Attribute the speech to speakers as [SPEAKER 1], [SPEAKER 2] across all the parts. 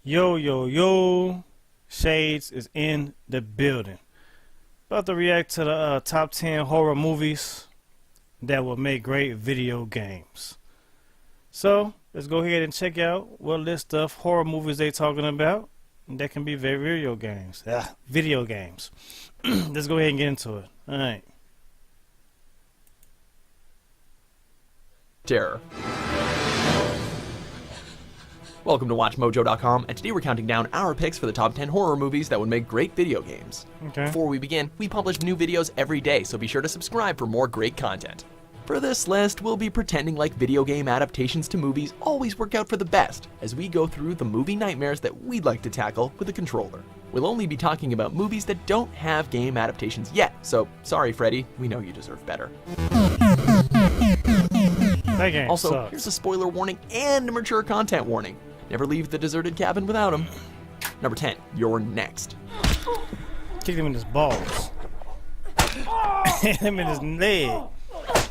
[SPEAKER 1] Yo, yo, yo, Shades is in the building. About to react to the top 10 horror movies that will make great video games. So, let's go ahead and check out what list of horror movies they talking about that can be video games. Video games. Let's go ahead and get into it. Alright.
[SPEAKER 2] Terror. Welcome to WatchMojo.com, and today we're counting down our picks for the top 10 horror movies that would make great video games.
[SPEAKER 1] Okay.
[SPEAKER 2] Before we begin, we publish new videos every day, so be sure to subscribe for more great content. For this list, we'll be pretending like video game adaptations to movies always work out for the best, as we go through the movie nightmares that we'd like to tackle with a controller. We'll only be talking about movies that don't have game adaptations yet, so sorry Freddy, we know you deserve better.
[SPEAKER 1] That game
[SPEAKER 2] Also,
[SPEAKER 1] sucks.
[SPEAKER 2] here's a spoiler warning and a mature content warning. Never leave the deserted cabin without him. Number 10, you're next.
[SPEAKER 1] Kick him in his balls. Hit him in his leg.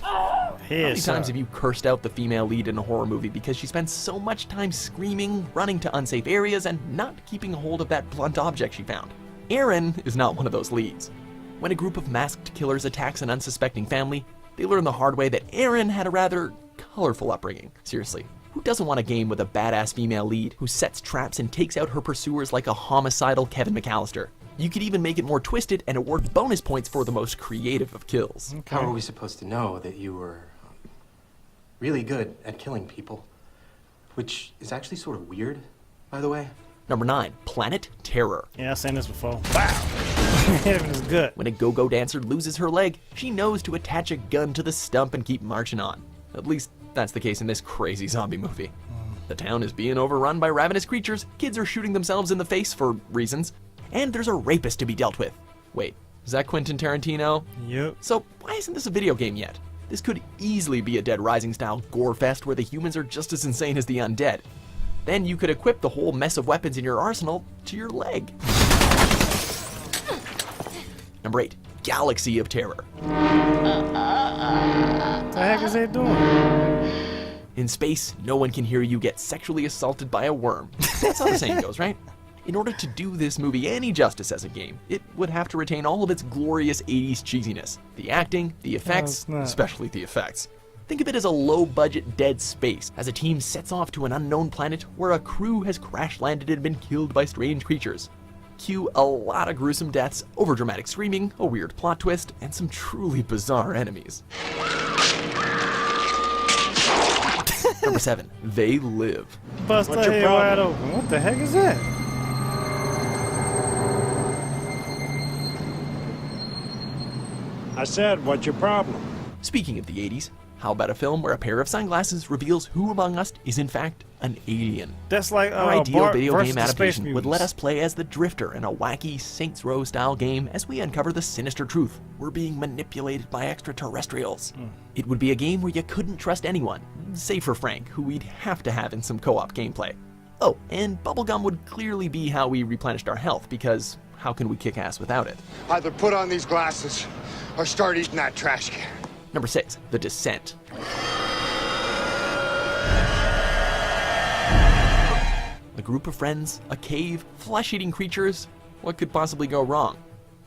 [SPEAKER 2] How many times have you cursed out the female lead in a horror movie because she spends so much time screaming, running to unsafe areas, and not keeping a hold of that blunt object she found? Erin is not one of those leads. When a group of masked killers attacks an unsuspecting family, they learn the hard way that Erin had a rather colorful upbringing. Seriously, who doesn't want a game with a badass female lead who sets traps and takes out her pursuers like a homicidal Kevin McAllister? You could even make it more twisted and award bonus points for the most creative of kills.
[SPEAKER 3] Okay. How are we supposed to know that you were really good at killing people? Which is actually sort of weird, by the way.
[SPEAKER 2] Number 9, Planet Terror.
[SPEAKER 1] Yeah, I've seen this before. Wow! Hit him in his gut.
[SPEAKER 2] When a go-go dancer loses her leg, she knows to attach a gun to the stump and keep marching on. At least, that's the case in this crazy zombie movie. The town is being overrun by ravenous creatures, kids are shooting themselves in the face for reasons, and there's a rapist to be dealt with. Wait, is that Quentin Tarantino?
[SPEAKER 1] Yep.
[SPEAKER 2] So why isn't this a video game yet? This could easily be a Dead Rising style gore fest where the humans are just as insane as the undead. Then you could equip the whole mess of weapons in your arsenal to your leg. Number 8, Galaxy of Terror.
[SPEAKER 1] What the heck is they doing?
[SPEAKER 2] In space, no one can hear you get sexually assaulted by a worm. That's how the saying goes, right? In order to do this movie any justice as a game, it would have to retain all of its glorious 80s cheesiness. The acting, the effects, especially the effects. Think of it as a low-budget Dead Space, as a team sets off to an unknown planet where a crew has crash-landed and been killed by strange creatures. Cue a lot of gruesome deaths, overdramatic screaming, a weird plot twist, and some truly bizarre enemies. Number 7, They Live.
[SPEAKER 1] Bust the head wide open. What the heck is that?
[SPEAKER 4] I said, what's your problem?
[SPEAKER 2] Speaking of the 80s, how about a film where a pair of sunglasses reveals who among us is in fact an alien?
[SPEAKER 1] That's like
[SPEAKER 2] Our ideal
[SPEAKER 1] Bart
[SPEAKER 2] video
[SPEAKER 1] versus
[SPEAKER 2] game
[SPEAKER 1] the Space
[SPEAKER 2] adaptation would
[SPEAKER 1] Mutants.
[SPEAKER 2] let us play as the Drifter in a wacky Saints Row style game as we uncover the sinister truth: we're being manipulated by extraterrestrials. It would be a game where you couldn't trust anyone, save for Frank, who we'd have to have in some co-op gameplay. Oh, and bubblegum would clearly be how we replenished our health, because how can we kick ass without it?
[SPEAKER 5] Either put on these glasses or start eating that trash can.
[SPEAKER 2] Number 6, The Descent. A group of friends, a cave, flesh-eating creatures. What could possibly go wrong?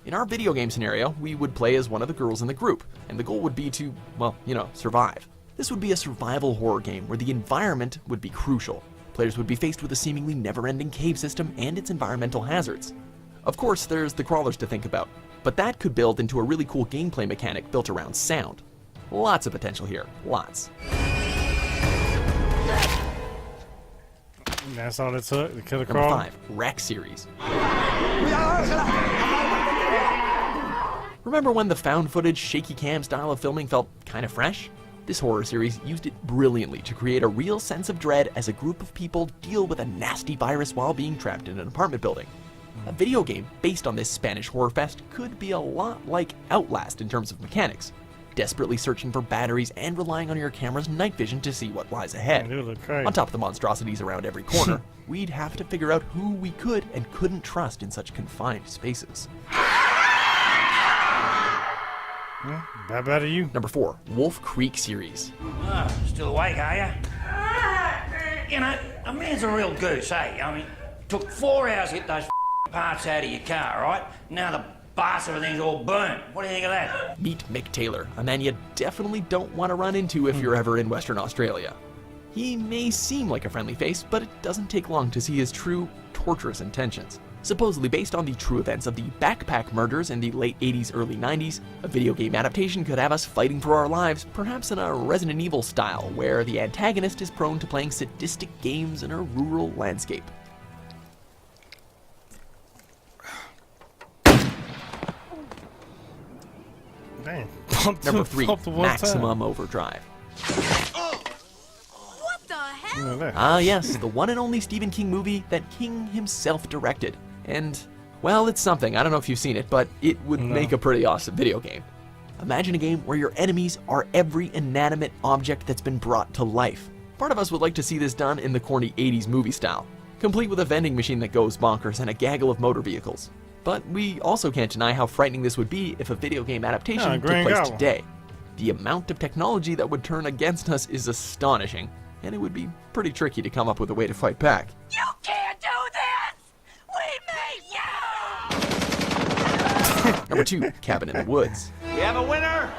[SPEAKER 2] In our video game scenario, we would play as one of the girls in the group, and the goal would be to, well, survive. This would be a survival horror game where the environment would be crucial. Players would be faced with a seemingly never-ending cave system and its environmental hazards. Of course, there's the crawlers to think about, but that could build into a really cool gameplay mechanic built around sound. Lots of potential here, lots.
[SPEAKER 1] That's all it took to kill a
[SPEAKER 2] Number
[SPEAKER 1] crawl.
[SPEAKER 2] 5, Wreck series. Remember when the found footage, shaky cam style of filming felt kind of fresh? This horror series used it brilliantly to create a real sense of dread as a group of people deal with a nasty virus while being trapped in an apartment building. A video game based on this Spanish horror fest could be a lot like Outlast in terms of mechanics, desperately searching for batteries and relying on your camera's night vision to see what lies ahead.
[SPEAKER 1] Dude, look crazy.
[SPEAKER 2] On top of the monstrosities around every corner, we'd have to figure out who we could and couldn't trust in such confined spaces.
[SPEAKER 1] Yeah, bad to you.
[SPEAKER 2] Number 4, Wolf Creek series.
[SPEAKER 6] Still awake, are you? You know, a man's a real goose, eh? I mean,
[SPEAKER 4] took 4 hours to get those parts out of your car, right? Now the bastard everything's all burnt. What do you think of that?
[SPEAKER 2] Meet Mick Taylor, a man you definitely don't want to run into if you're ever in Western Australia. He may seem like a friendly face, but it doesn't take long to see his true, torturous intentions. Supposedly based on the true events of the backpack murders in the late 80s, early 90s, a video game adaptation could have us fighting for our lives, perhaps in a Resident Evil style, where the antagonist is prone to playing sadistic games in a rural landscape.
[SPEAKER 1] Dang.
[SPEAKER 2] Number 3,
[SPEAKER 1] Bumped the one
[SPEAKER 2] Maximum Overdrive.
[SPEAKER 6] What the hell?
[SPEAKER 1] time.
[SPEAKER 2] Ah yes, the one and only Stephen King movie that King himself directed. And, well, it's something. I don't know if you've seen it, but it would make a pretty awesome video game. Imagine a game where your enemies are every inanimate object that's been brought to life. Part of us would like to see this done in the corny 80s movie style, complete with a vending machine that goes bonkers and a gaggle of motor vehicles. But we also can't deny how frightening this would be if a video game adaptation took
[SPEAKER 1] Green
[SPEAKER 2] place
[SPEAKER 1] Goblin.
[SPEAKER 2] today. The amount of technology that would turn against us is astonishing, and it would be pretty tricky to come up with a way to fight back.
[SPEAKER 6] You can't do this! We made you!
[SPEAKER 2] Number 2, Cabin in the Woods.
[SPEAKER 7] We have a winner.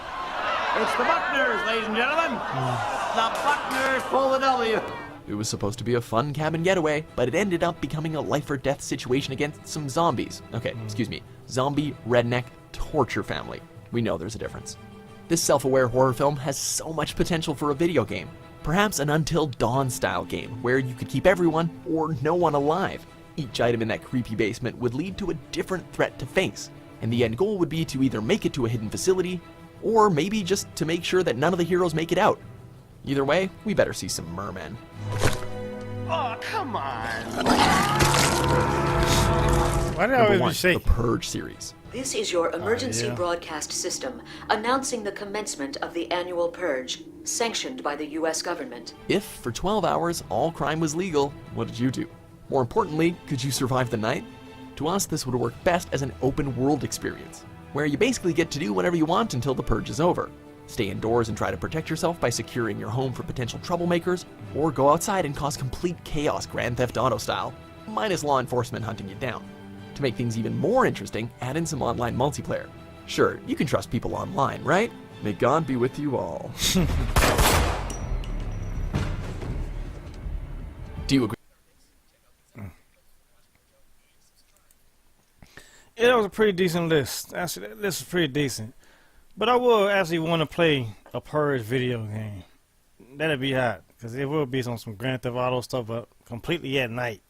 [SPEAKER 7] It's the Buckners, ladies and gentlemen. The Buckners pull the W.
[SPEAKER 2] It was supposed to be a fun cabin getaway, but it ended up becoming a life or death situation against some zombies. Okay, excuse me, zombie redneck torture family. We know there's a difference. This self-aware horror film has so much potential for a video game. Perhaps an Until Dawn style game where you could keep everyone or no one alive. Each item in that creepy basement would lead to a different threat to face, and the end goal would be to either make it to a hidden facility or maybe just to make sure that none of the heroes make it out. Either way, we better see some mermen.
[SPEAKER 7] Oh, come on.
[SPEAKER 1] Why did I
[SPEAKER 2] Number
[SPEAKER 1] always
[SPEAKER 2] 1,
[SPEAKER 1] be shaking?
[SPEAKER 2] the Purge series.
[SPEAKER 8] This is your emergency
[SPEAKER 1] yeah.
[SPEAKER 8] broadcast system announcing the commencement of the annual purge, sanctioned by the U.S. government.
[SPEAKER 2] If, for 12 hours, all crime was legal, what did you do? More importantly, could you survive the night? To us, this would work best as an open-world experience, where you basically get to do whatever you want until the purge is over. Stay indoors and try to protect yourself by securing your home for potential troublemakers, or go outside and cause complete chaos Grand Theft Auto style, minus law enforcement hunting you down. To make things even more interesting, add in some online multiplayer. Sure, you can trust people online, right? May God be with you all. Do you agree?
[SPEAKER 1] Yeah, that was a pretty decent list. Actually, this is pretty decent. But I will actually want to play a Purge video game. That'd be hot, because it will be some Grand Theft Auto stuff, but completely at night.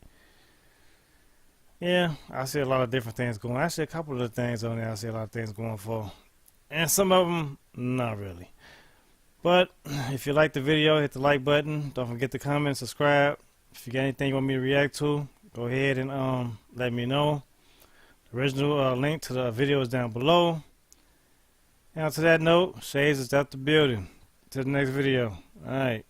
[SPEAKER 1] Yeah, I see a lot of different things going. Actually, a couple of the things on there I see a lot of things going for. And some of them, not really. But if you like the video, hit the like button. Don't forget to comment, subscribe. If you got anything you want me to react to, go ahead and let me know. The original link to the video is down below. And to that note, Shades is out the building. To the next video. Alright.